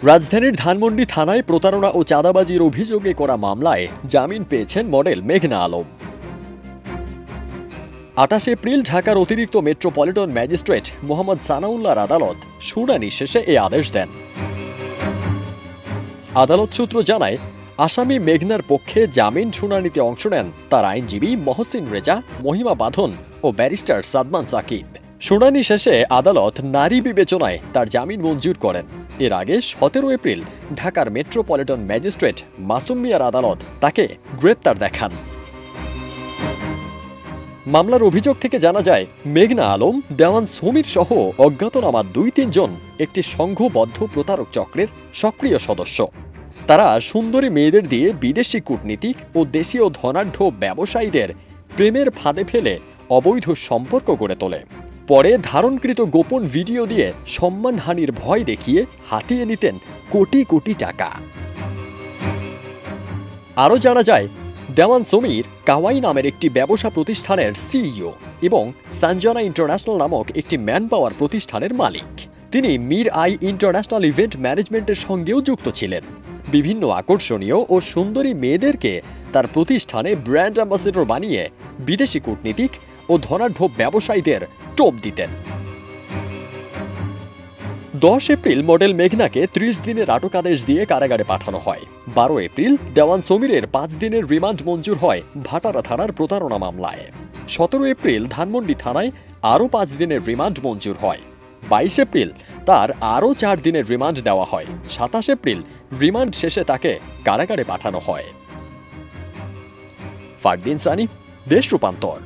রাজধানীর ধানমন্ডি থানায় প্রতারণা ও চাঁদাবাজির অভিযোগে করা মামলায় জামিন পেয়েছেন মডেল মেঘনা আলম। ২৮ এপ্রিল ঢাকার অতিরিক্ত মেট্রোপলিটন ম্যাজিস্ট্রেট মোহাম্মদ সানাউল্লাহর আদালত শুনানি শেষে এ আদেশ দেন। আদালত সূত্র জানায়, আসামি মেঘনার পক্ষে জামিন শুনানিতে অংশ নেন তার আইনজীবী মহসিন রেজা, মহিমা বাঁধন ও ব্যারিস্টার সাদমান সাকিব। শুনানি শেষে আদালত নারী বিবেচনায় তার জামিন মঞ্জুর করেন। এর আগে ১৭ এপ্রিল ঢাকার মেট্রোপলিটন ম্যাজিস্ট্রেট মাসুম মিয়ার আদালত তাকে গ্রেপ্তার দেখান। মামলার অভিযোগ থেকে জানা যায়, মেঘনা আলম, দেওয়ান সমীর সহ অজ্ঞাতনামা ২-৩ জন একটি সংঘবদ্ধ প্রতারক চক্রের সক্রিয় সদস্য। তারা সুন্দরী মেয়েদের দিয়ে বিদেশি কূটনীতিক ও দেশীয় ধনাঢ্য ব্যবসায়ীদের প্রেমের ফাঁদে ফেলে অবৈধ সম্পর্ক গড়ে তোলে। পরে ধারণকৃত গোপন ভিডিও দিয়ে সম্মানহানির ভয় দেখিয়ে হাতিয়ে নিতেন কোটি কোটি টাকা। আরও জানা যায়, দেওয়ান সমীর কাওয়াই নামের একটি ব্যবসা প্রতিষ্ঠানের সিইও এবং সানজানা ইন্টারন্যাশনাল নামক একটি ম্যান পাওয়ার প্রতিষ্ঠানের মালিক। তিনি মির আই ইন্টারন্যাশনাল ইভেন্ট ম্যানেজমেন্টের সঙ্গেও যুক্ত ছিলেন। বিভিন্ন আকর্ষণীয় ও সুন্দরী মেয়েদেরকে তার প্রতিষ্ঠানে ব্র্যান্ড অ্যাম্বাসেডর বানিয়ে বিদেশি কূটনীতিক ও ধনাঢ্য ব্যবসায়ীদের টোপ দিতেন। ১০ এপ্রিল মডেল মেঘনাকে ৩০ দিনের আটকাদেশ দিয়ে কারাগারে পাঠানো হয়। ১২ এপ্রিল দেওয়ান সমীরের ৫ দিনের রিমান্ড মঞ্জুর হয় ভাটারা থানার প্রতারণা মামলায়। ১৭ এপ্রিল ধানমন্ডি থানায় আরও ৫ দিনের রিমান্ড মঞ্জুর হয়। ২২ এপ্রিল তার আরও ৪ দিনের রিমান্ড দেওয়া হয়। ২৭ এপ্রিল রিমান্ড শেষে তাকে কারাগারে পাঠানো হয়। ফারদিন সানি, দেশ রূপান্তর।